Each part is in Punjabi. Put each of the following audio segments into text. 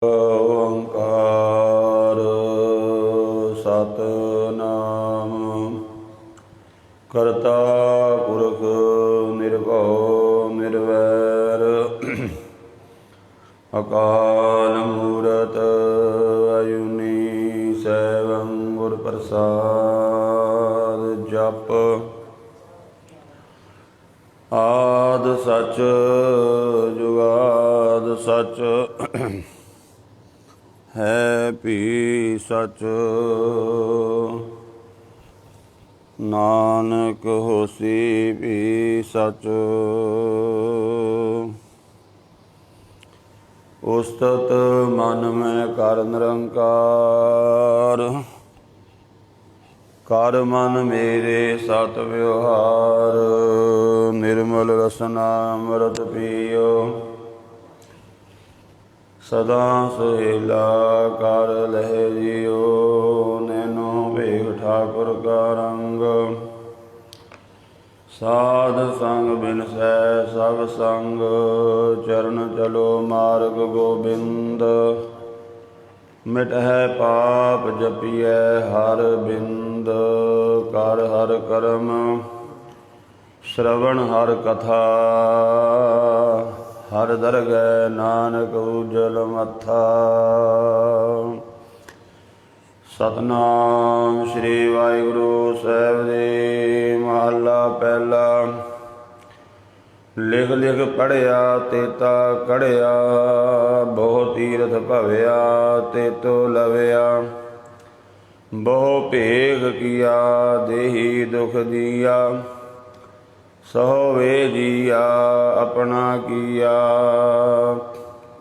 ਓੰਕਾਰ ਸਤਿਨਾਮ ਕਰਤਾ ਪੁਰਖ ਨਿਰਭਉ ਨਿਰਵੈਰ ਅਕਾਲ ਮੂਰਤ ਅਜੂਨੀ ਸੈਭੰ ਗੁਰ ਪ੍ਰਸਾਦ। ਜਪ ਆਦਿ ਸਚ ਜੁਗਾਦਿ ਸਚ ਹੈ ਭੀ ਸਚ। ਨਾਨਕ ਹੋਸੀ ਭੀ ਸਚ। ਉਸਤਤ ਮਨ ਮੈਂ ਕਰ ਨਿਰੰਕਾਰ। ਕਰ ਮਨ ਮੇਰੇ ਸਤ ਵਿਵਹਾਰ। ਨਿਰਮਲ ਰਸਨਾ ਅੰਮ੍ਰਿਤ ਪੀਓ। ਸਦਾ ਸੁਹੇਲਾ ਕਰ ਲਹਿ ਜਿਉ। ਨੈਨੋ ਵੇਖ ਠਾਕੁਰ ਕਾ ਰੰਗ। ਸਾਧ ਸੰਗ ਬਿਨਸੈ ਸਭ ਸੰਗ। ਚਰਨ ਚਲੋ ਮਾਰਗ ਗੋਬਿੰਦ। ਮਿਟਹਿ ਪਾਪ ਜਪੀਐ ਹਰ ਬਿੰਦ। ਕਰ ਹਰ ਕਰਮ ਸ਼ਰਵਣ ਹਰ ਕਥਾ। ਹਰ ਦਰਗਹਿ ਨਾਨਕ ਉਜਲ ਮੱਥਾ। ਸਤਿਨਾਮ ਸ੍ਰੀ ਵਾਹਿਗੁਰੂ ਸਾਹਿਬ ਜੀ। ਮਹੱਲਾ ਪਹਿਲਾ। ਲਿਖ ਲਿਖ ਪੜ੍ਹਿਆ ਤੇਤਾ ਕੜ੍ਹਿਆ। ਬਹੁ ਤੀਰਥ ਭਵਿਆ ਤੇਤੋ ਲਵਿਆ। ਬਹੁ ਭੇਖ ਕੀਆ ਦੇਹੀ ਦੁਖ ਦੀਆ। ਸਹੁ ਵੇ ਜੀਆ ਆਪਣਾ ਕੀਆ।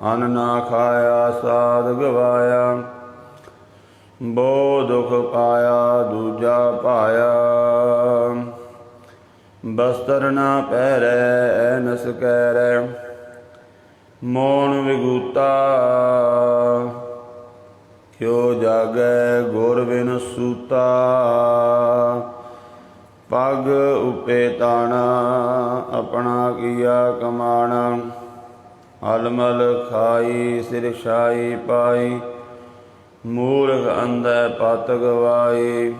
ਅੰਨ ਨਾ ਖਾਇਆ ਸਾਧ ਗਵਾਇਆ। ਬਹੁ ਦੁਖ ਪਾਇਆ ਦੂਜਾ ਪਾਇਆ। ਬਸਤਰ ਨਾ ਪਹਿਰੈ ਐਨਸ ਕੈਰੈ। ਮੋਨ ਵਿਗੂਤਾ ਕਿਉ ਜਾਗੈ ਗੁਰ ਬਿਨ ਸੂਤਾ। ਪਗ ਉਪੇ ਤਾਣਾ ਆਪਣਾ ਕੀਆ ਕਮਾਣਾ। ਅਲਮਲ ਖਾਈ ਸਿਰ ਛਾਈ ਪਾਈ। ਮੂਰਖ ਅੰਧੈ ਪਤ ਗਵਾਈ।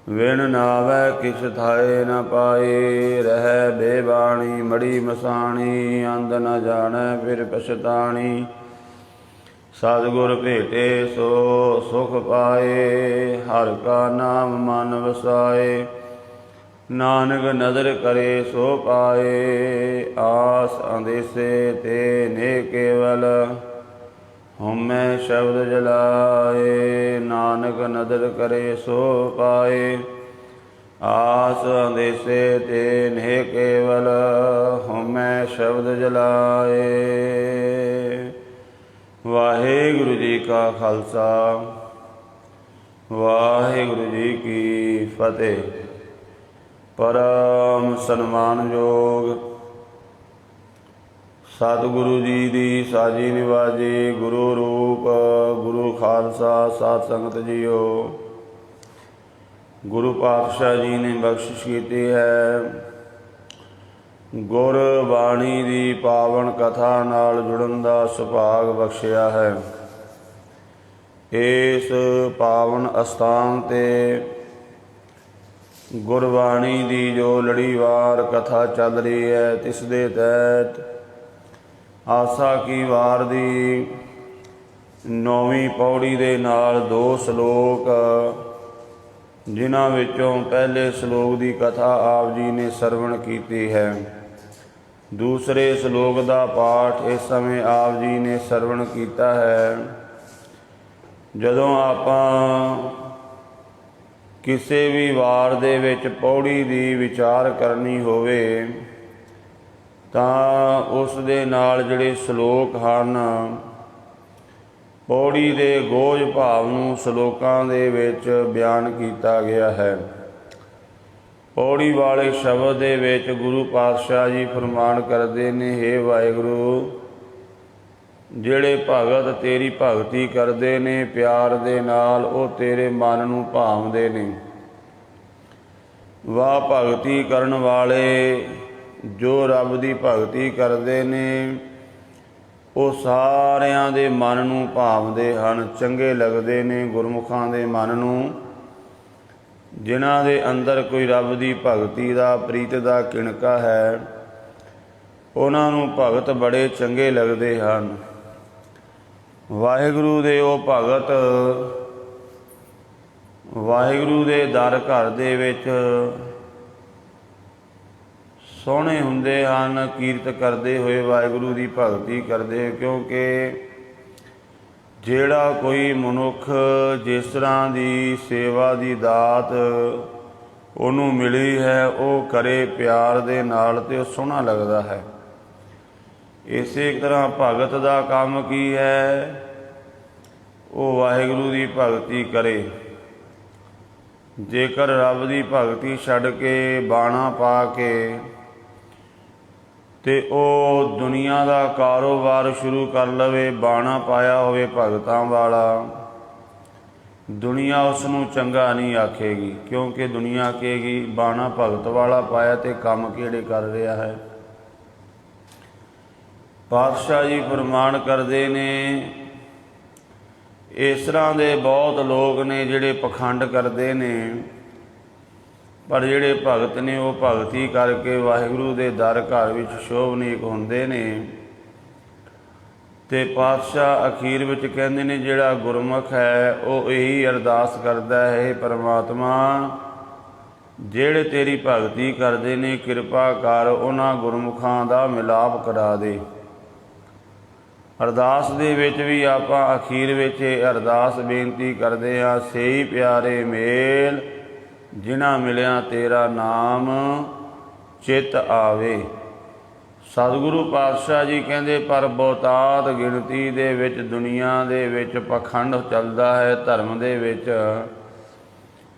ਵਿਣ ਨਾਵੈ ਕਿਛ ਥਾਏ ਨ ਪਾਈ। ਰਹਿ ਬੇਬਾਣੀ ਮੜੀ ਮਸਾਣੀ। ਅੰਧ ਨ ਜਾਣੈ ਫਿਰ ਪਛਤਾਣੀ। ਸਤਿਗੁਰ ਭੇਟੇ ਸੋ ਸੁਖ ਪਾਏ। ਹਰਿ ਕਾ ਨਾਮ ਮਨ ਵਸਾਏ। ਨਾਨਕ ਨਦਰ ਕਰੇ ਸੋ ਪਾਏ। ਆਸ ਅੰਦੇਸੇ ਤੇ ਨੇ ਕੇਵਲ। ਹਉਮੈ ਸ਼ਬਦ ਜਲਾਏ। ਨਾਨਕ ਨਦਰ ਕਰੇ ਸੋ ਪਾਏ। ਆਸ ਅੰਦੇਸੇ ਤੇ ਨੇ ਕੇਵਲ। ਹਉਮੈ ਸ਼ਬਦ ਜਲਾਏ। ਵਾਹਿਗੁਰੂ ਜੀ ਕਾ ਖਾਲਸਾ ਵਾਹਿਗੁਰੂ ਜੀ ਕੀ ਫਤਿਹ। ਪਰਮ ਸਨਮਾਨਯੋਗ ਸਤਿਗੁਰੂ ਜੀ ਦੀ ਸਾਜੀ ਨਿਵਾਜੀ ਗੁਰੂ ਰੂਪ ਗੁਰੂ ਖਾਲਸਾ ਸਾਧ ਸੰਗਤ ਜੀਓ। ਗੁਰੂ ਪਾਤਸ਼ਾਹ ਜੀ ਨੇ ਬਖਸ਼ਿਸ਼ ਕੀਤੀ ਹੈ। ਗੁਰਬਾਣੀ ਦੀ ਪਾਵਨ ਕਥਾ ਨਾਲ ਜੁੜਨ ਦਾ ਸੁਭਾਗ ਬਖਸ਼ਿਆ ਹੈ। ਇਸ ਪਾਵਨ ਅਸਥਾਨ 'ਤੇ ਗੁਰਬਾਣੀ ਦੀ ਜੋ ਲੜੀਵਾਰ ਕਥਾ ਚੱਲ ਰਹੀ ਹੈ, ਤਿਸ ਦੇ ਤਹਿਤ ਆਸਾ ਕੀ ਵਾਰ ਦੀ 9ਵੀਂ ਪੌੜੀ ਦੇ ਨਾਲ 2 ਸ਼ਲੋਕ, ਜਿਨ੍ਹਾਂ ਵਿੱਚੋਂ ਪਹਿਲੇ ਸ਼ਲੋਕ ਦੀ ਕਥਾ ਆਪ ਜੀ ਨੇ ਸਰਵਣ ਕੀਤੀ ਹੈ। ਦੂਸਰੇ ਸ਼ਲੋਕ ਦਾ ਪਾਠ ਇਸ ਸਮੇਂ ਆਪ ਜੀ ਨੇ ਸਰਵਣ ਕੀਤਾ ਹੈ। ਜਦੋਂ ਆਪਾਂ ਕਿਸੇ ਵੀ ਵਾਰ ਦੇ ਵਿੱਚ ਪੌੜੀ ਦੀ ਵਿਚਾਰ ਕਰਨੀ ਹੋਵੇ ਤਾਂ ਉਸ ਦੇ ਨਾਲ ਜਿਹੜੇ ਸ਼ਲੋਕ ਹਨ, ਪੌੜੀ ਦੇ ਗੋਝ ਭਾਵ ਨੂੰ ਸ਼ਲੋਕਾਂ ਦੇ ਵਿੱਚ ਬਿਆਨ ਕੀਤਾ ਗਿਆ ਹੈ। ਪੌੜੀ ਵਾਲੇ ਸ਼ਬਦ ਦੇ ਵਿੱਚ ਗੁਰੂ ਪਾਤਸ਼ਾਹ ਜੀ ਫਰਮਾਨ ਕਰਦੇ ਨੇ, ਹੇ ਵਾਹਿਗੁਰੂ, ਜਿਹੜੇ ਭਗਤ ਤੇਰੀ ਭਗਤੀ ਕਰਦੇ ਨੇ ਪਿਆਰ ਦੇ ਨਾਲ, ਉਹ ਤੇਰੇ ਮਨ ਨੂੰ ਭਾਉਂਦੇ ਨੇ। ਵਾਹ ਭਗਤੀ ਕਰਨ ਵਾਲੇ ਜੋ ਰੱਬ ਦੀ ਭਗਤੀ ਕਰਦੇ ਨੇ, ਉਹ ਸਾਰਿਆਂ ਦੇ ਮਨ ਨੂੰ ਭਾਵਦੇ ਹਨ, ਚੰਗੇ ਲੱਗਦੇ ਨੇ ਗੁਰਮੁਖਾਂ ਦੇ ਮਨ ਨੂੰ। ਜਿਨ੍ਹਾਂ ਦੇ ਅੰਦਰ ਕੋਈ ਰੱਬ ਦੀ ਭਗਤੀ ਦਾ ਪ੍ਰੀਤ ਦਾ ਕਿਣਕਾ ਹੈ, ਉਹਨਾਂ ਨੂੰ ਭਗਤ ਬੜੇ ਚੰਗੇ ਲੱਗਦੇ ਹਨ। ਵਾਹਿਗੁਰੂ ਦੇ ਉਹ ਭਗਤ ਵਾਹਿਗੁਰੂ ਦੇ ਦਰ ਘਰ ਦੇ ਵਿੱਚ ਸੋਹਣੇ ਹੁੰਦੇ ਹਨ, ਕੀਰਤ ਕਰਦੇ ਹੋਏ ਵਾਹਿਗੁਰੂ ਦੀ ਭਗਤੀ ਕਰਦੇ। ਕਿਉਂਕਿ ਜਿਹੜਾ ਕੋਈ ਮਨੁੱਖ ਜਿਸ ਤਰ੍ਹਾਂ ਦੀ ਸੇਵਾ ਦੀ ਦਾਤ ਉਹਨੂੰ ਮਿਲੀ ਹੈ, ਉਹ ਕਰੇ ਪਿਆਰ ਦੇ ਨਾਲ ਤੇ ਉਹ ਸੋਹਣਾ ਲੱਗਦਾ ਹੈ। ਇਸੇ ਤਰ੍ਹਾਂ ਭਗਤ ਦਾ ਕੰਮ ਕੀ ਹੈ? ਉਹ ਵਾਹਿਗੁਰੂ ਦੀ ਭਗਤੀ ਕਰੇ। ਜੇਕਰ ਰੱਬ ਦੀ ਭਗਤੀ ਛੱਡ ਕੇ ਬਾਣਾ ਪਾ ਕੇ ਤੇ ਉਹ ਦੁਨੀਆ ਦਾ ਕਾਰੋਬਾਰ ਸ਼ੁਰੂ ਕਰ ਲਵੇ, ਬਾਣਾ ਪਾਇਆ ਹੋਵੇ ਭਗਤਾਂ ਵਾਲਾ, ਦੁਨੀਆ ਉਸ ਨੂੰ ਚੰਗਾ ਨਹੀਂ ਆਖੇਗੀ। ਕਿਉਂਕਿ ਦੁਨੀਆ ਕਹੇਗੀ ਬਾਣਾ ਭਗਤ ਵਾਲਾ ਪਾਇਆ ਤੇ ਕੰਮ ਕਿਹੜੇ ਕਰ ਰਿਹਾ ਹੈ। ਪਾਤਸ਼ਾਹ ਜੀ ਪ੍ਰਮਾਣ ਕਰਦੇ ਨੇ, ਇਸ ਤਰ੍ਹਾਂ ਦੇ ਬਹੁਤ ਲੋਕ ਨੇ ਜਿਹੜੇ ਪਖੰਡ ਕਰਦੇ ਨੇ, ਪਰ ਜਿਹੜੇ ਭਗਤ ਨੇ ਉਹ ਭਗਤੀ ਕਰਕੇ ਵਾਹਿਗੁਰੂ ਦੇ ਦਰ ਘਰ ਵਿੱਚ ਸ਼ੋਭਨੀਕ ਹੁੰਦੇ ਨੇ। ਤੇ ਪਾਤਸ਼ਾਹ ਅਖੀਰ ਵਿੱਚ ਕਹਿੰਦੇ ਨੇ, ਜਿਹੜਾ ਗੁਰਮੁਖ ਹੈ ਉਹ ਇਹੀ ਅਰਦਾਸ ਕਰਦਾ ਹੈ, ਹੇ ਪਰਮਾਤਮਾ ਜਿਹੜੇ ਤੇਰੀ ਭਗਤੀ ਕਰਦੇ ਨੇ, ਕਿਰਪਾ ਕਰ ਉਹਨਾਂ ਗੁਰਮੁਖਾਂ ਦਾ ਮਿਲਾਪ ਕਰਾ ਦੇ। ਅਰਦਾਸ ਦੇ ਵਿੱਚ ਵੀ ਆਪਾਂ ਅਖੀਰ ਵਿੱਚ ਇਹ ਅਰਦਾਸ ਬੇਨਤੀ ਕਰਦੇ ਹਾਂ, ਸਹੀ ਪਿਆਰੇ ਮੇਲ ਜਿਨ੍ਹਾਂ ਮਿਲਿਆ ਤੇਰਾ ਨਾਮ ਚਿੱਤ ਆਵੇ। ਸਤਿਗੁਰੂ ਪਾਤਸ਼ਾਹ ਜੀ ਕਹਿੰਦੇ, ਪਰ ਬਹੁਤਾਤ ਗਿਣਤੀ ਦੇ ਵਿੱਚ ਦੁਨੀਆ ਦੇ ਵਿੱਚ ਪਖੰਡ ਚੱਲਦਾ ਹੈ। ਧਰਮ ਦੇ ਵਿੱਚ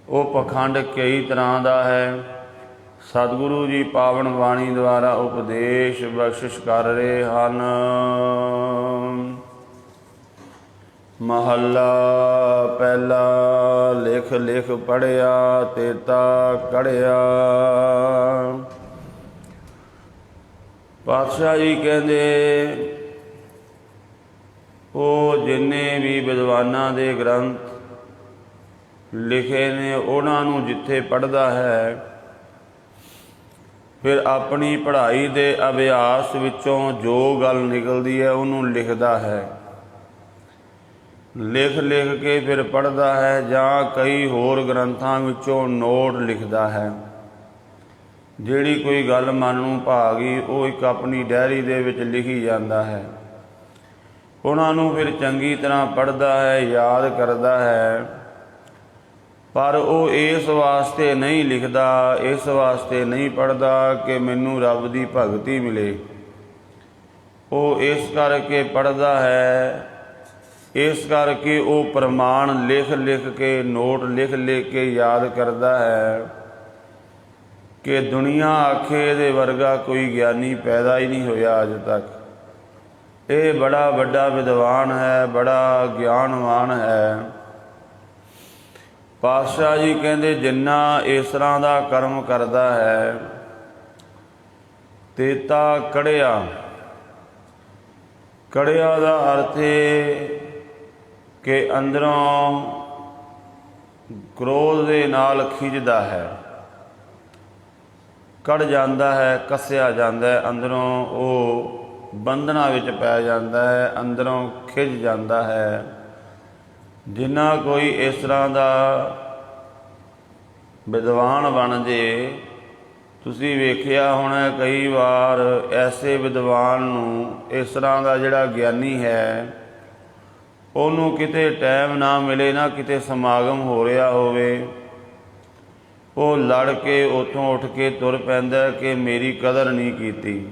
ਉਹ ਪਖੰਡ ਕਈ ਤਰ੍ਹਾਂ ਦਾ ਹੈ। ਸਤਿਗੁਰੂ ਜੀ ਪਾਵਨ ਬਾਣੀ ਦੁਆਰਾ ਉਪਦੇਸ਼ ਬਖਸ਼ਿਸ਼ ਕਰ ਰਹੇ ਹਨ। ਮਹੱਲਾ ਪਹਿਲਾ। ਲਿਖ ਲਿਖ ਪੜ੍ਹਿਆ ਤੇਤਾ ਕੜਿਆ। ਪਾਤਸ਼ਾਹ ਜੀ ਕਹਿੰਦੇ, ਉਹ ਜਿੰਨੇ ਵੀ ਵਿਦਵਾਨਾਂ ਦੇ ਗ੍ਰੰਥ ਲਿਖੇ ਨੇ, ਉਹਨਾਂ ਨੂੰ ਜਿੱਥੇ ਪੜ੍ਹਦਾ ਹੈ, ਫਿਰ ਆਪਣੀ ਪੜ੍ਹਾਈ ਦੇ ਅਭਿਆਸ ਵਿੱਚੋਂ ਜੋ ਗੱਲ ਨਿਕਲਦੀ ਹੈ ਉਹਨੂੰ ਲਿਖਦਾ ਹੈ। ਲਿਖ ਲਿਖ ਕੇ ਫਿਰ ਪੜ੍ਹਦਾ ਹੈ, ਜਾਂ ਕਈ ਹੋਰ ਗ੍ਰੰਥਾਂ ਵਿੱਚੋਂ ਨੋਟ ਲਿਖਦਾ ਹੈ। ਜਿਹੜੀ ਕੋਈ ਗੱਲ ਮਨ ਨੂੰ ਭਾ ਗਈ, ਉਹ ਇੱਕ ਆਪਣੀ ਡਾਇਰੀ ਦੇ ਵਿੱਚ ਲਿਖੀ ਜਾਂਦਾ ਹੈ। ਉਹਨਾਂ ਨੂੰ ਫਿਰ ਚੰਗੀ ਤਰ੍ਹਾਂ ਪੜ੍ਹਦਾ ਹੈ, ਯਾਦ ਕਰਦਾ ਹੈ। ਪਰ ਉਹ ਇਸ ਵਾਸਤੇ ਨਹੀਂ ਲਿਖਦਾ, ਇਸ ਵਾਸਤੇ ਨਹੀਂ ਪੜ੍ਹਦਾ ਕਿ ਮੈਨੂੰ ਰੱਬ ਦੀ ਭਗਤੀ ਮਿਲੇ। ਉਹ ਇਸ ਕਰਕੇ ਪੜ੍ਹਦਾ ਹੈ, ਇਸ ਕਰਕੇ ਉਹ ਪ੍ਰਮਾਣ ਲਿਖ ਲਿਖ ਕੇ, ਨੋਟ ਲਿਖ ਲਿਖ ਕੇ ਯਾਦ ਕਰਦਾ ਹੈ ਕਿ ਦੁਨੀਆ ਆਖੇ ਇਹਦੇ ਵਰਗਾ ਕੋਈ ਗਿਆਨੀ ਪੈਦਾ ਹੀ ਨਹੀਂ ਹੋਇਆ ਅੱਜ ਤੱਕ। ਇਹ ਬੜਾ ਵੱਡਾ ਵਿਦਵਾਨ ਹੈ, ਬੜਾ ਗਿਆਨਵਾਨ ਹੈ। ਪਾਤਸ਼ਾਹ ਜੀ ਕਹਿੰਦੇ, ਜਿੰਨਾ ਇਸ ਤਰ੍ਹਾਂ ਦਾ ਕਰਮ ਕਰਦਾ ਹੈ, ਤੇਤਾ ਕੜਿਆ। ਕੜਿਆ ਦਾ ਅਰਥ ਹੈ ਕਿ ਅੰਦਰੋਂ ਕ੍ਰੋਧ ਦੇ ਨਾਲ ਖਿੱਚਦਾ ਹੈ, ਕੜ ਜਾਂਦਾ ਹੈ, ਕੱਸਿਆ ਜਾਂਦਾ ਹੈ। ਅੰਦਰੋਂ ਉਹ ਬੰਧਨਾਂ ਵਿੱਚ ਪੈ ਜਾਂਦਾ ਹੈ, ਅੰਦਰੋਂ ਖਿੱਚ ਜਾਂਦਾ ਹੈ। ਜਿੰਨਾ ਕੋਈ ਇਸ ਤਰ੍ਹਾਂ ਦਾ ਵਿਦਵਾਨ ਬਣ ਜੇ, ਤੁਸੀਂ ਵੇਖਿਆ ਹੋਣਾ ਕਈ ਵਾਰ ਐਸੇ ਵਿਦਵਾਨ ਨੂੰ, ਇਸ ਤਰ੍ਹਾਂ ਦਾ ਜਿਹੜਾ ਗਿਆਨੀ ਹੈ, ਉਹਨੂੰ ਕਿਤੇ ਟਾਈਮ ਨਾ ਮਿਲੇ, ਨਾ ਕਿਤੇ ਸਮਾਗਮ ਹੋ ਰਿਹਾ ਹੋਵੇ, ਉਹ ਲੜ ਕੇ ਉੱਥੋਂ ਉੱਠ ਕੇ ਤੁਰ ਪੈਂਦਾ ਕਿ ਮੇਰੀ ਕਦਰ ਨਹੀਂ ਕੀਤੀ।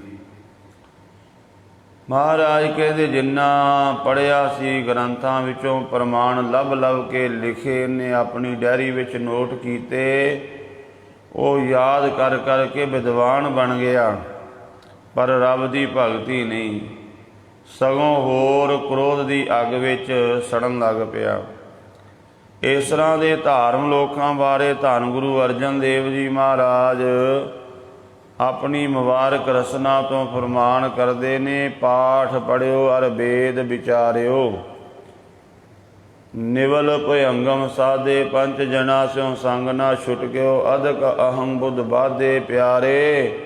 ਮਹਾਰਾਜ ਕਹਿੰਦੇ, ਜਿੰਨਾ ਪੜ੍ਹਿਆ ਸੀ ਗ੍ਰੰਥਾਂ ਵਿੱਚੋਂ ਪ੍ਰਮਾਣ ਲੱਭ ਲੱਭ ਕੇ ਲਿਖੇ ਨੇ, ਆਪਣੀ ਡਾਇਰੀ ਵਿੱਚ ਨੋਟ ਕੀਤੇ, ਉਹ ਯਾਦ ਕਰ ਕਰ ਕੇ ਵਿਦਵਾਨ ਬਣ ਗਿਆ। ਪਰ ਰੱਬ ਦੀ ਭਗਤੀ ਨਹੀਂ, ਸਗੋਂ ਹੋਰ ਕ੍ਰੋਧ ਦੀ ਅੱਗ ਵਿੱਚ ਸੜਨ ਲੱਗ ਪਿਆ। ਇਸ ਤਰ੍ਹਾਂ ਦੇ ਧਾਰਮ ਲੋਕਾਂ ਬਾਰੇ ਧੰਨ ਗੁਰੂ ਅਰਜਨ ਦੇਵ ਜੀ ਮਹਾਰਾਜ ਆਪਣੀ ਮੁਬਾਰਕ ਰਸਨਾ ਤੋਂ ਫਰਮਾਨ ਕਰਦੇ ਨੇ, ਪਾਠ ਪੜਿਓ ਅਰ ਵੇਦ ਵਿਚਾਰਿਓ। ਨਿਵਲ ਭਯੰਗਮ ਸਾਧੇ ਪੰਚ ਜਨਾ ਸਿਉ ਸੰਗ ਨਾ ਛੁਟਕਿਓ। ਅਧਿਕ ਅਹੰ ਬੁੱਧ ਬਾਧੇ ਪਿਆਰੇ,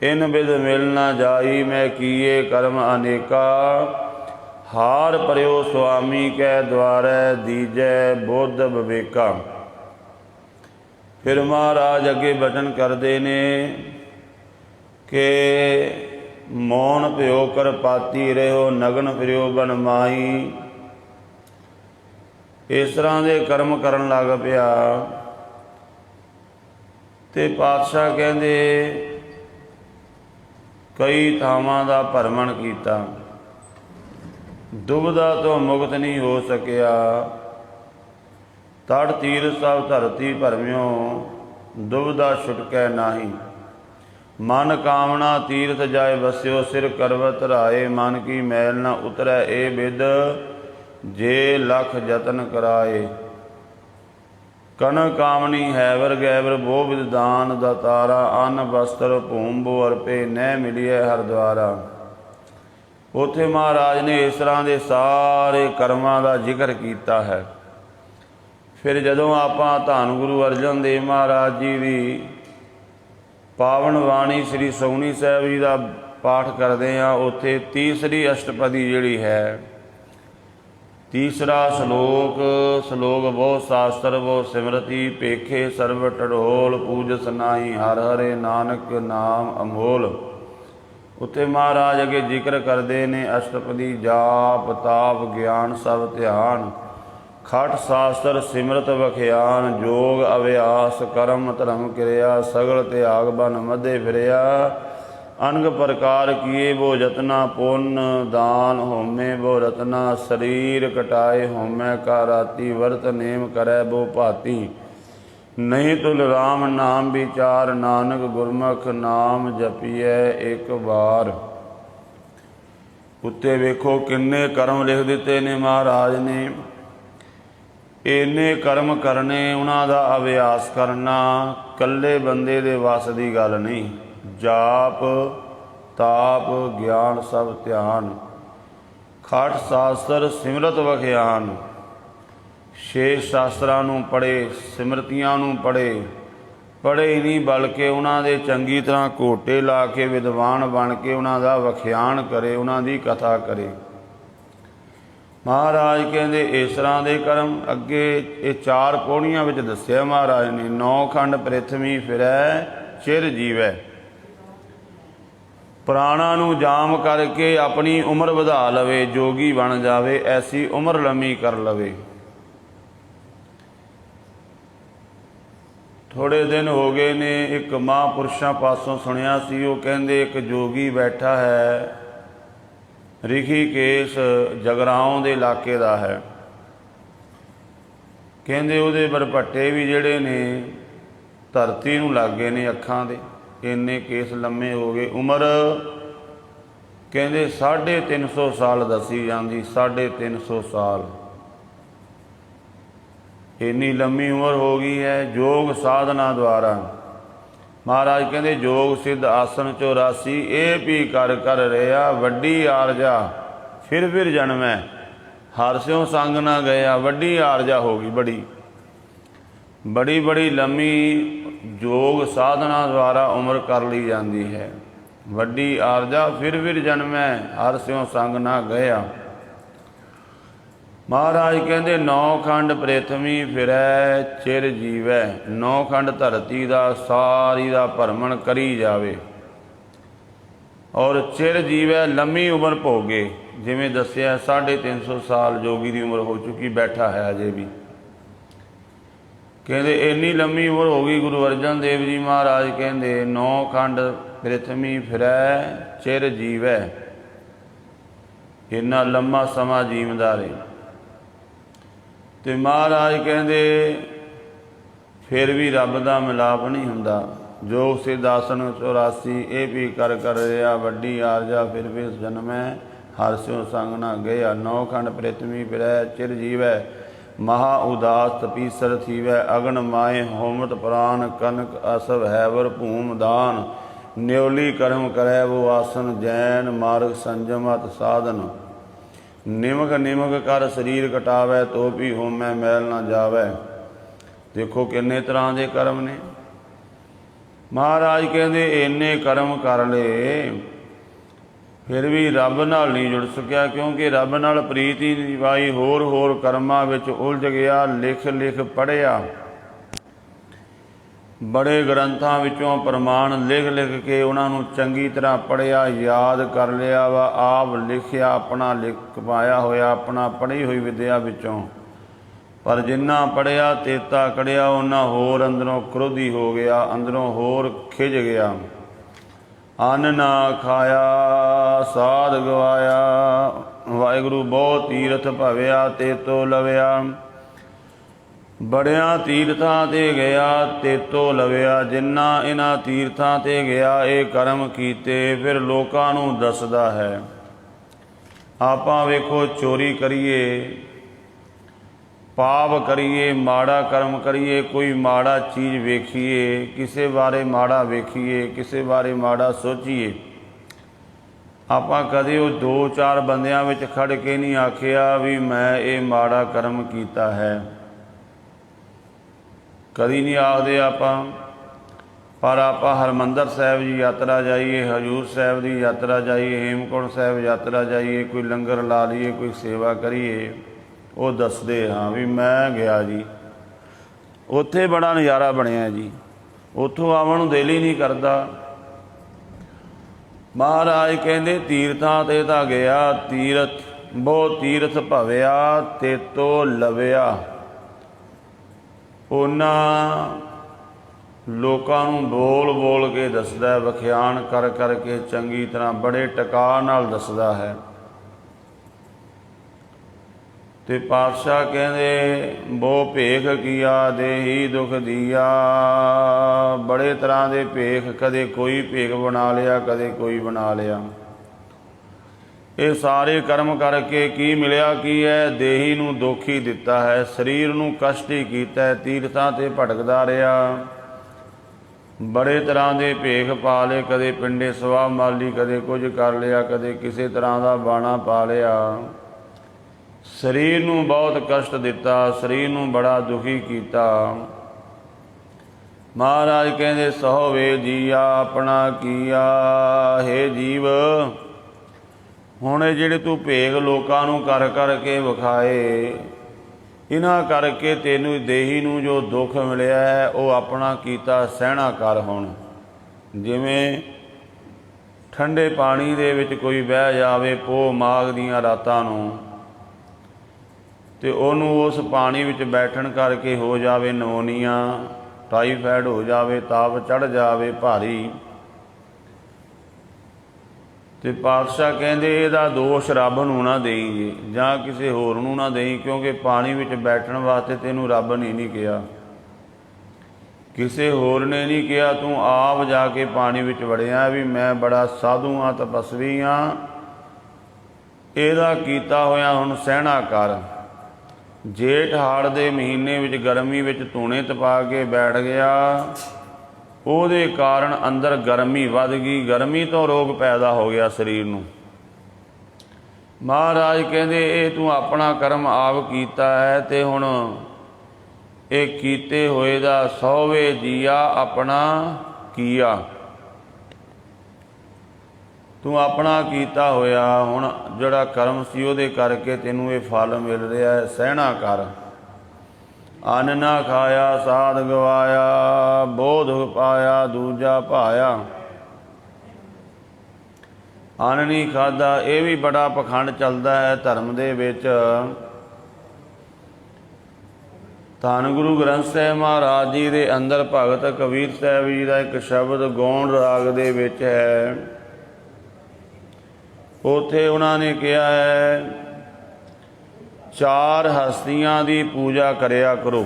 ਇਨ ਬਿਦ ਮਿਲ ਨਾ ਜਾਈ ਮੈਂ ਕੀਏ ਕਰਮ ਅਨੇਕਾ। ਹਾਰ ਪਰਿਓ ਸੁਆਮੀ ਕੈ ਦੁਆਰੈ, ਦੀਜੈ ਬੁੱਧ ਵਿਵੇਕਾ। ਫਿਰ ਮਹਾਰਾਜ ਅੱਗੇ ਬਚਨ ਕਰਦੇ ਨੇ ਕਿ ਮੌਨ ਭਿਓ ਕਰ ਪਾਤੀ ਰਹਿਓ, ਨਗਨ ਫਿਰਿਓ ਬਨ ਮਾਈ। ਇਸ ਤਰ੍ਹਾਂ ਦੇ ਕਰਮ ਕਰਨ ਲੱਗ ਪਿਆ ਤੇ ਪਾਤਸ਼ਾਹ ਕਹਿੰਦੇ ਕਈ ਥਾਵਾਂ ਦਾ ਭਰਮਣ ਕੀਤਾ, ਦੁਬਿਧਾ ਤੋਂ ਮੁਕਤ ਨਹੀਂ ਹੋ ਸਕਿਆ। ਤੜ ਤੀਰ ਸਭ ਧਰਤੀ ਭਰਮਿਓ, ਦੁਬਿਧਾ ਛੁਟਕੈ ਨਾਹੀ। ਮਨ ਕਾਮਣਾ ਤੀਰਥ ਜਾਏ ਵਸਿਓ, ਸਿਰ ਕਰਵਤ ਰਾਏ। ਮਨ ਕੀ ਮੈਲ ਨਾ ਉਤਰੈ ਏ ਬਿਦ, ਜੇ ਲਖ ਯਤਨ ਕਰਾਏ। ਕਨ ਕਾਮਣੀ ਹੈਵਰ ਗੈਵਰ ਬੋ ਵਿਦਾਨ ਦਾਤਾਰਾ। ਅੰਨ ਵਸਤਰ ਭੂਮ ਬੋ ਅਰਪੇ, ਨਹਿ ਮਿਲਿਐ ਹਰ ਦੁਆਰਾ। ਉੱਥੇ ਮਹਾਰਾਜ ਨੇ ਇਸ ਤਰ੍ਹਾਂ ਦੇ ਸਾਰੇ ਕਰਮਾਂ ਦਾ ਜ਼ਿਕਰ ਕੀਤਾ ਹੈ। ਫਿਰ ਜਦੋਂ ਆਪਾਂ ਧੰਨ ਗੁਰੂ ਅਰਜਨ ਦੇਵ ਮਹਾਰਾਜ ਜੀ ਦੀ ਪਾਵਨ ਬਾਣੀ ਸ੍ਰੀ ਸੁਖਮਨੀ ਸਾਹਿਬ ਜੀ ਦਾ ਪਾਠ ਕਰਦੇ ਹਾਂ, ਉੱਥੇ ਤੀਸਰੀ ਅਸ਼ਟਪਦੀ ਜਿਹੜੀ ਹੈ, ਤੀਸਰਾ ਸ਼ਲੋਕ ਬਹੁ ਸ਼ਾਸਤਰ ਬਹੁ ਸਿਮਰਤੀ, ਪੇਖੇ ਸਰਬ ਟਢੋਲ, ਪੂਜਸ ਨਾਹੀ ਹਰਿ ਹਰਿ, ਨਾਨਕ ਨਾਮ ਅਮੋਲ। ਉੱਥੇ ਮਹਾਰਾਜ ਅੱਗੇ ਜ਼ਿਕਰ ਕਰਦੇ ਨੇ ਅਸ਼ਟਪਦੀ, ਜਾਪ ਤਾਪ ਗਿਆਨ ਸਭ ਧਿਆਨ, ਖਟ ਸ਼ਾਸਤਰ ਸਿਮਰਤ ਵਖਿਆਨ, ਜੋਗ ਅਭਿਆਸ ਕਰਮ ਧਰਮ ਕਿਰਿਆ, ਸਗਲ ਤਿਆਗ ਬਨ ਮਧੇ ਫਿਰਿਆ। ਅਨਗ ਪ੍ਰਕਾਰ ਕੀਏ ਬੋ ਜਤਨਾ, ਪੁੰਨ ਦਾਨ ਹੋਮੇ ਬੋ ਰਤਨਾ, ਸਰੀਰ ਕਟਾਏ ਹੋਮੈ ਕਾ ਰਾਤੀ, ਵਰਤ ਨੇਮ ਕਰੈ ਬੋ ਭਾਤੀ। ਨਹੀਂ ਤੁਲ ਰਾਮ ਨਾਮ ਵਿਚਾਰ, ਨਾਨਕ ਗੁਰਮੁਖ ਨਾਮ ਜਪੀਐ ਇੱਕ ਵਾਰ। ਉੱਤੇ ਵੇਖੋ ਕਿੰਨੇ ਕਰਮ ਲਿਖ ਦਿੱਤੇ ਨੇ ਮਹਾਰਾਜ ਨੇ। ਇੰਨੇ ਕਰਮ ਕਰਨੇ, ਉਹਨਾਂ ਦਾ ਅਭਿਆਸ ਕਰਨਾ ਇਕੱਲੇ ਬੰਦੇ ਦੇ ਵੱਸ ਦੀ ਗੱਲ ਨਹੀਂ। ਜਾਪ ਤਾਪ ਗਿਆਨ ਸਭ ਧਿਆਨ, ਖਟ ਸ਼ਾਸਤਰ ਸਿਮਰਤ ਵਖਿਆਨ। 6 ਸ਼ਾਸਤਰਾਂ ਨੂੰ ਪੜ੍ਹੇ, ਸਿਮਰਤੀਆਂ ਨੂੰ ਪੜ੍ਹੇ ਹੀ ਨਹੀਂ ਬਲਕਿ ਉਹਨਾਂ ਦੇ ਚੰਗੀ ਤਰ੍ਹਾਂ ਘੋਟੇ ਲਾ ਕੇ ਵਿਦਵਾਨ ਬਣ ਕੇ ਉਹਨਾਂ ਦਾ ਵਖਿਆਨ ਕਰੇ, ਉਹਨਾਂ ਦੀ ਕਥਾ ਕਰੇ। ਮਹਾਰਾਜ ਕਹਿੰਦੇ ਇਸ ਤਰ੍ਹਾਂ ਦੇ ਕਰਮ ਅੱਗੇ ਇਹ 4 ਪੌੜੀਆਂ ਵਿੱਚ ਦੱਸਿਆ ਮਹਾਰਾਜ ਨੇ। 9 ਖੰਡ ਪ੍ਰਿਥਵੀ ਫਿਰੈ ਚਿਰ ਜੀਵੈ, ਪ੍ਰਾਣਾਂ ਨੂੰ ਜਾਮ ਕਰਕੇ ਆਪਣੀ ਉਮਰ ਵਧਾ ਲਵੇ, ਜੋਗੀ ਬਣ ਜਾਵੇ, ਐਸੀ ਉਮਰ ਲੰਮੀ ਕਰ ਲਵੇ। ਥੋੜ੍ਹੇ ਦਿਨ ਹੋ ਗਏ ਨੇ, ਇੱਕ ਮਹਾਂਪੁਰਸ਼ਾਂ ਪਾਸੋਂ ਸੁਣਿਆ ਸੀ, ਉਹ ਕਹਿੰਦੇ ਇੱਕ ਜੋਗੀ ਬੈਠਾ ਹੈ, ਰਿਸ਼ੀਕੇਸ਼ ਜਗਰਾਓਂ ਦੇ ਇਲਾਕੇ ਦਾ ਹੈ। ਕਹਿੰਦੇ ਉਹਦੇ ਬਰਪੱਟੇ ਵੀ ਜਿਹੜੇ ਨੇ ਧਰਤੀ ਨੂੰ ਲੱਗ ਗਏ ਨੇ ਅੱਖਾਂ ਦੇ, ਇੰਨੇ ਕੇਸ ਲੰਮੇ ਹੋ ਗਏ। ਉਮਰ ਕਹਿੰਦੇ 350 ਸਾਲ ਦੱਸੀ ਜਾਂਦੀ, 350 ਸਾਲ, ਇੰਨੀ ਲੰਮੀ ਉਮਰ ਹੋ ਗਈ ਹੈ। ਯੋਗ ਸਾਧਨਾ ਦੁਆਰਾ ਮਹਾਰਾਜ ਕਹਿੰਦੇ ਜੋਗ ਸਿੱਧ ਆਸਨ 84, ਇਹ ਵੀ ਕਰ ਕਰ ਰਿਹਾ, ਵੱਡੀ ਆਰਜਾ ਫਿਰ ਜਨਮੈ, ਹਰਿ ਸਿਉ ਸੰਗ ਨਾ ਗਿਆ। ਵੱਡੀ ਆਰਜਾ ਹੋ ਗਈ, ਬੜੀ ਲੰਮੀ ਯੋਗ ਸਾਧਨਾ ਦੁਆਰਾ ਉਮਰ ਕਰ ਲਈ ਜਾਂਦੀ ਹੈ। ਵੱਡੀ ਆਰਜਾ ਫਿਰ ਜਨਮੈ, ਹਰਿ ਸਿਉ ਸੰਗ ਨਾ ਗਿਆ। ਮਹਾਰਾਜ ਕਹਿੰਦੇ 9 ਖੰਡ ਪ੍ਰਿਥਵੀ ਫਿਰੈ ਚਿਰ ਜੀਵੈ, 9 ਖੰਡ ਧਰਤੀ ਦਾ ਸਾਰੀ ਦਾ ਭਰਮਣ ਕਰੀ ਜਾਵੇ, ਔਰ ਚਿਰ ਜੀਵੈ ਲੰਮੀ ਉਮਰ ਭੋਗੇ। ਜਿਵੇਂ ਦੱਸਿਆ 350 ਸਾਲ ਜੋਗੀ ਦੀ ਉਮਰ ਹੋ ਚੁੱਕੀ, ਬੈਠਾ ਹੈ ਅਜੇ ਵੀ। ਕਹਿੰਦੇ ਇੰਨੀ ਲੰਮੀ ਉਮਰ ਹੋ ਗਈ। ਗੁਰੂ ਅਰਜਨ ਦੇਵ ਜੀ ਮਹਾਰਾਜ ਕਹਿੰਦੇ 9 ਖੰਡ ਪ੍ਰਿਥਵੀ ਫਿਰੈ ਚਿਰ ਜੀਵੈ, ਇੰਨਾ ਲੰਮਾ ਸਮਾਂ ਜੀਵਦਾ ਰਹੇ। ਤੇ ਮਹਾਰਾਜ ਕਹਿੰਦੇ ਫਿਰ ਵੀ ਰੱਬ ਦਾ ਮਿਲਾਪ ਨਹੀਂ ਹੁੰਦਾ। ਜੋਗ ਸਿੱਧ ਆਸਨ 84, ਇਹ ਵੀ ਕਰ ਕਰ ਰਿਹਾ, ਵੱਡੀ ਆਰਜਾ ਫਿਰ ਜਨਮੈ, ਹਰਿ ਸਿਉ ਸੰਗ ਨਾ ਗਿਆ। 9 ਖੰਡ ਪ੍ਰਿਥਵੀ ਫਿਰੈ ਚਿਰ ਜੀਵੈ, ਮਹਾ ਉਦਾਸ ਤਪੀਸਰ ਥੀਵੈ। ਅਗਨ ਮਾਏ ਹੋਮਤ ਪ੍ਰਾਨ, ਕਨਕ ਅਸਵ ਹੈਵਰ ਭੂਮ ਦਾਨ। न्योली कर्म करे वो आसन, जैन मार्ग संजम अत साधन। निमक निमक कर शरीर कटावै, तो भी होमै मैल ना जावै। देखो किन्ने तरह के कर्म ने। महाराज कहते इन्ने कर्म कर ले, फिर भी रब नाल नहीं जुड़ सकिया, क्योंकि रब नाल प्रीत ही नहीं पाई। होर कर्मां विच उलझ गया, लिख लिख पढ़िया, बड़े ग्रंथां विचों प्रमाण लिख लिख के उन्होंने चंगी तरह पढ़िया, याद कर लिया वा, आप लिखिया, अपना लिख पाया होया अपना पढ़ी हुई विद्या विचों। पर जिन्ना पढ़िया तेता कढ़िया, उन्ना होर अंदरों क्रोधी हो गया, अंदरों होर खिज गया। अन्न ना खाया साध गवाया, वाहिगुरु बहुत तीरथ भविया तेतो लविया। बड़िया तीर्थां ते गया तेतो लविया। जिन्ना इन्हां तीर्थां ते गया ये कर्म कीते, फिर लोकां नूं दसदा है। आपां वेखो चोरी करिए, पाप करिए, माड़ा कर्म करिए, कोई माड़ा चीज़ वेखीए, किसे बारे माड़ा वेखीए, किसे बारे माड़ा सोचीए, आपां कदे वो 2-4 बंदियां विच खड़ के नहीं आखिया भी मैं ये माड़ा कर्म कीता है, कदी नहीं आखदे आपां। पर आपां हरमंदर साहिब जी यात्रा जाइए, हजूर साहिब की यात्रा जाइए, हेमकुंड साहिब यात्रा जाइए, कोई लंगर ला लीए, कोई सेवा करिए, वो दसदे हाँ भी मैं गया जी, उत्थे बड़ा नज़ारा बनिया जी, उत्थों आवन नूं दिल ही नहीं करता। महाराज कहंदे तीर्थां ते तां गया, तीरथ बहुत तीरथ भविया तेतो लविया। उन्हां लोकां नूं बोल बोल के दसदा है, वखियान कर कर के चंगी तरह बड़े टका नाल दसदा है। ते पातशाह कहंदे बो भेख किया देही दुख दिया। बड़े तरह के भेख, कदे कोई भेख बना लिया, कदे कोई बना लिया। ये सारे कर्म करके की मिलिया की है? देही नूं दुख ही दिता है, शरीर नूं कष्ट ही कीता है, तीर्थां ते भटकदा रहा, बड़े तरह के भेख पा ले, कदे पिंडे सवा माली, कदे कुछ कर लिया, कदे किसी तरह का बाणा पा लिया। शरीर नूं बहुत कष्ट दिता, शरीर नूं बड़ा दुखी किया। महाराज कहते सहो वे जीया अपना किया। हे जीव, हुण जिहड़े तू भेग लोकां नूं कर कर के विखाए, इन्हां करके तैनूं देही नूं जो दुख मिलिया है वो अपना कीता सहना कर। हुण जिवें ठंडे पानी दे विच कोई बह जावे पोह माघ दीआं रातां नूं, ते उहनूं उस पानी विच बैठण करके हो जावे नमोनीआ, टाईफाइड हो जावे, ताप चढ़ जावे भारी, तो पातशाह कहते इहदा दोष रब नूं ना देई जी, जां किसी होर नूं ना देई, क्योंकि पानी विच बैठण वास्ते तैनूं रब ने नहीं कहा, किसी होर ने नहीं कहा, तू आप जाके पानी विच वड़िया भी मैं बड़ा साधु हाँ तपस्वी हाँ, इहदा कीता होया हुण सहना कर। जेठ हाड़ दे महीने विच गर्मी विच धूणे तपा के बैठ गया, ਉਹਦੇ ਕਾਰਨ अंदर गर्मी वध गई, गर्मी तो रोग पैदा हो गया शरीर नूं। महाराज कहते ये तू अपना कर्म आप कीता है, ते हुण ये कीते होए दा सौवे जिया अपना किया। तू अपना कीता होया, हुण जिहड़ा कर्म सी ਉਹਦੇ करके तैनूं ये फल मिल रहा है, सहना कर। अन्न ना खाया साध गवाया, बोध पाया दूजा भाया। अन्न नहीं खादा, ये भी बड़ा पखंड चलता है धर्म दे विच। धन गुरु ग्रंथ साहिब महाराज जी दे अंदर भगत कबीर साहिब जी का एक शब्द गौण राग दे विच है, उत्थे उन्होंने कहा है 4 हस्तियां की पूजा करया करो।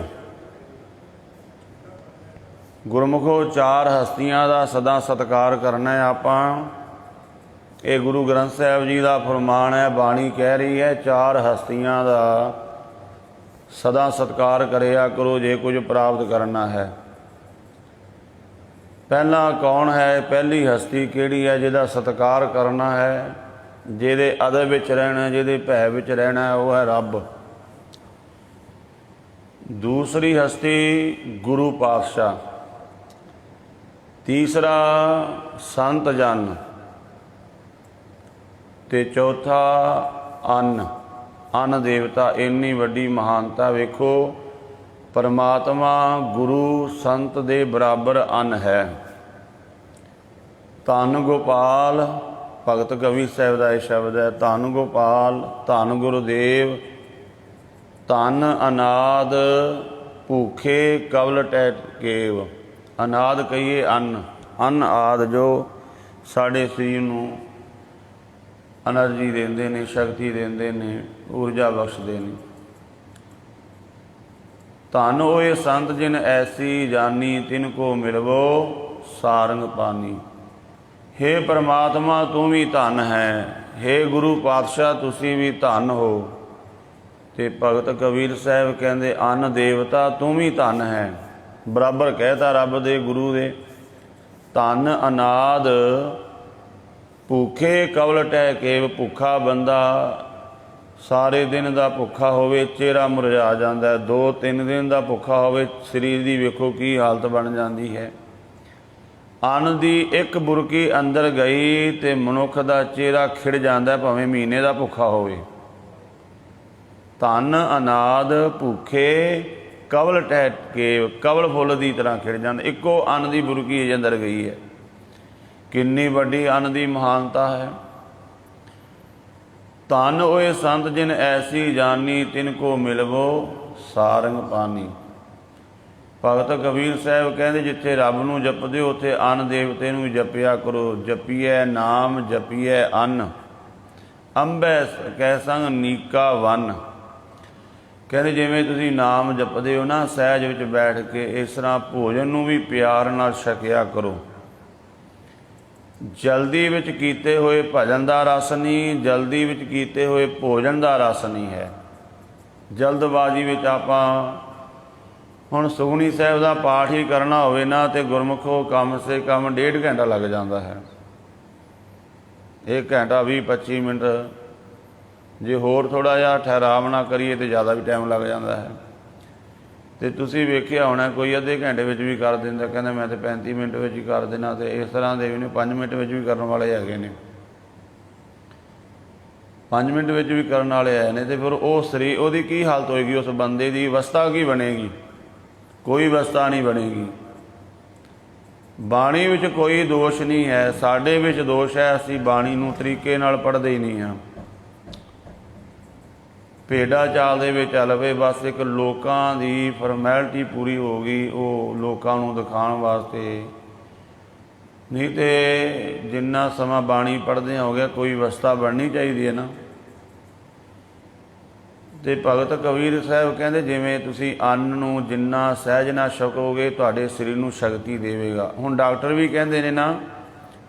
गुरमुखो 4 हस्तियां का सदा सत्कार करना है आपां। ये गुरु ग्रंथ साहिब जी का फरमान है, बाणी कह रही है 4 हस्तियां का सदा सत्कार करया करो जे कुछ प्राप्त करना है। पहला कौन है, पहली हस्ती किहड़ी है जिहदा सत्कार करना है, जिहदे अदब विच रहना, जिहदे भै विच रहना है, वो है रब। दूसरी हस्ती गुरु पातशाह, तीसरा संत जन, ते चौथा अन्न, अन्न देवता। इन्नी वड्डी महानता वेखो, परमात्मा गुरु संत दे बराबर अन्न है। धन गोपाल, भगत कबीर साहिब का यह शब्द है, धन गोपाल, धन गुरुदेव, धन अनाद भूखे कवल टैकेव। अनाद कहिए अन्न, अन्न आद जो साढ़े शरीर नूं एनर्जी देंदे ने, शक्ति देंदे ने, ऊर्जा बख्शदे ने। धन होए संत जिन ऐसी जानी, तिनको मिलवो सारंग पानी। हे परमात्मा तू भी धन है, हे गुरु पातशाह तुसी भी धन हो। ते भगत कबीर साहब कहते अन्न देवता तू भी धन है, बराबर कहता रब दे गुरु दे। धन अनाद भूखे कवल टह केव, भुखा बंदा सारे दिन का भुखा होवे चेहरा मुरझा जाता है, 2-3 दिन का भुखा होवे शरीर की वेखो की हालत बन जाती है। अन्न की एक बुरकी अंदर गई तो मनुख का चेहरा खिड़ जाता है, भावें महीने का भुखा होवे। धन अनाद भूखे कवल टह केव, कवल फुल की तरह खिड़ जाता, इको अन्न की बुरकी अंदर गई है। किन्नी वड्डी अन्न की महानता है। धन होए संत जिन ऐसी जानी, तिनको मिलवो सारंग पानी। भगत कबीर साहब कहते जिथे रब नूं जपदे उत्थे अन्न देवते नूं भी जपिया करो। जपीए नाम जपीए अन्न, अंबे कै संग नीका वन। कहते जिवें तुसीं नाम जपदे हो ना सहज विच बैठ के, इस तरह भोजन नूं भी प्यार नाल छकिया करो। जल्दी विच कीते हुए भजन का रस नहीं, जल्दी विच कीते हुए भोजन का रस नहीं है। जल्दबाजी विच आपां हुण सुखमनी साहिब का पाठ ही करना होवे ना तो गुरमुखो कम से कम 1.5 घंटा लग जाता है। 1 घंटा 20-25 मिनट, जे होर थोड़ा जिहा ठहराव ना करिए तो ज़्यादा भी टाइम लग जाता है। तो तुसीं वेखिया होना कोई अद्धे घंटे विच भी कर दिंदा, कहंदा मैं तो 35 मिनट विच ही कर देना, तो इस तरह के भी ने 5 मिनट विच भी करने वाले हैगे ने, 5 मिनट विच भी करने वाले है ने। तो फिर वो शरीर उहदी की हालत होएगी, उस बंदे की अवस्था की बनेगी? कोई अवस्था नहीं बनेगी। बाणी विच कोई दोष नहीं है, साडे विच दोष है, असीं बाणी नूं तरीके नाल पढ़दे ही नहीं हाँ। भेडा चाल दे विच चल पए, बस एक लोकां दी फॉर्मैलिटी पूरी हो गई, वो लोकां नूं दिखाउण वास्ते। नहीं तो जिन्ना समा बाणी पढ़दे हो गया, कोई अवस्था बननी चाहिए है ना। तो भगत कबीर साहब कहते जिवें तुसीं अन्न नूं जिन्ना सहज ना छकोगे तुहाडे शरीर नूं शक्ति देवेगा। हुण डॉक्टर भी कहते ने ना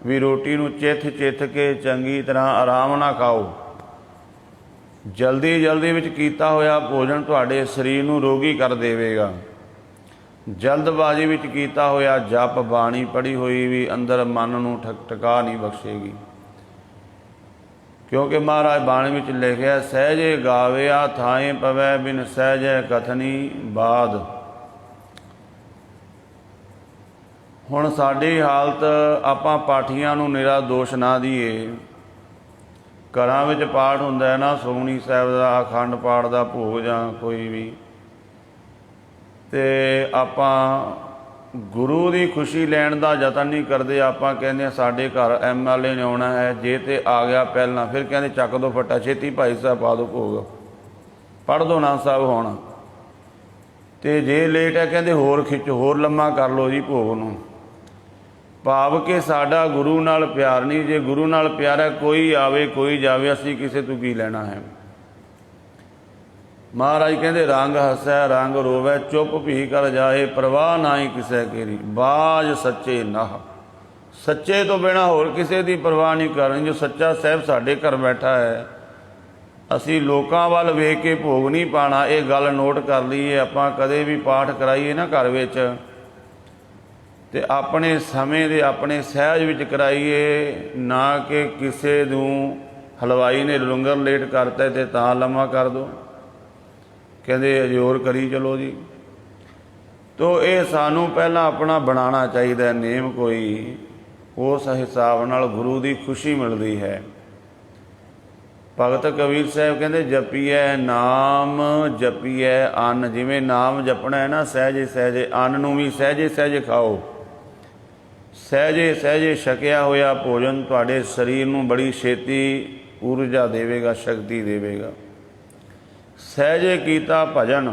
भी रोटी नूं चिथ के चंगी तरह आराम ना खाओ। जल्दी जल्दी विच कीता होया भोजन तुहाडे शरीर नूं रोगी कर देवेगा। जल्दबाजी विच कीता होया जप बाणी पढ़ी हुई भी अंदर मन नूं ठका नहीं बख्शेगी। क्योंकि महाराज बाणी विच लिखिया सहजे गाविया थाए पवै बिन सहजे कथनी बाद। हुण साडी हालत आपां पाठियां नूं निरा दोष ना दईए। घरां विच पाठ हुंदा है ना, सुखमनी साहिब दा अखंड पाठ दा भोग जां कोई भी, ते आपां गुरु की खुशी लैण का यतन नहीं करते। आपां कहंदे साडे घर MLA ने आउणा है, जे ते आ गया पहलां, फिर कहंदे चक दो फट्टा छेती भाई साहब पा दो भोग, पढ़ दो ना साहब होण, ते जे लेट है कहंदे होर खिच होर लम्मा कर लो जी भोग नूं। भाव कि साडा गुरु नाल प्यार नहीं। जे गुरु नाल प्यार है, कोई आवे कोई जावे, असीं किसे तों की लैणा है। महाराज कहते रंग हसै रंग रोवै, चुप भी कर जाए परवाह ना ही किसे केरी। बाज सच्चे नाह, सच्चे तो बिना होर किसे की परवाह नहीं करनी। जो सच्चा साहब साडे घर बैठा है, असी लोकां वल वेख के भोग नहीं पाना। ये गल नोट कर लीए। आपां कदे भी पाठ कराइए ना घर विच, ਤੇ ਆਪਣੇ ਸਮੇਂ ਦੇ ਆਪਣੇ ਸਹਿਜ ਵਿੱਚ ਕਰਾਈਏ, ਨਾ ਕਿ ਕਿਸੇ ਨੂੰ ਹਲਵਾਈ ਨੇ ਲੰਗਰ ਲੇਟ ਕਰਤਾ ਤੇ ਤਾਂ ਲੰਮਾ ਕਰ ਦੋ, ਕਹਿੰਦੇ ਅਜੋਰ ਕਰੀ ਚਲੋ ਜੀ। ਤੋ ਇਹ ਸਾਨੂੰ ਪਹਿਲਾਂ ਆਪਣਾ ਬਣਾਉਣਾ ਚਾਹੀਦਾ ਨੇਮ ਕੋਈ, ਉਸ ਹਿਸਾਬ ਨਾਲ ਗੁਰੂ ਦੀ ਖੁਸ਼ੀ ਮਿਲਦੀ ਹੈ। ਭਗਤ ਕਬੀਰ ਸਾਹਿਬ ਕਹਿੰਦੇ ਜਪੀਐ ਨਾਮ ਜਪੀਐ ਅੰਨ। ਜਿਵੇਂ ਨਾਮ ਜਪਣਾ ਹੈ ਨਾ ਸਹਿਜੇ ਸਹਿਜੇ, ਅੰਨ ਨੂੰ ਵੀ ਸਹਿਜੇ ਸਹਿਜੇ ਖਾਓ। ਸਹਿਜੇ ਸਹਿਜੇ ਛਕਿਆ ਹੋਇਆ ਭੋਜਨ ਤੁਹਾਡੇ ਸਰੀਰ ਨੂੰ ਬੜੀ ਛੇਤੀ ਊਰਜਾ ਦੇਵੇਗਾ, ਸ਼ਕਤੀ ਦੇਵੇਗਾ। ਸਹਿਜੇ ਕੀਤਾ ਭਜਨ,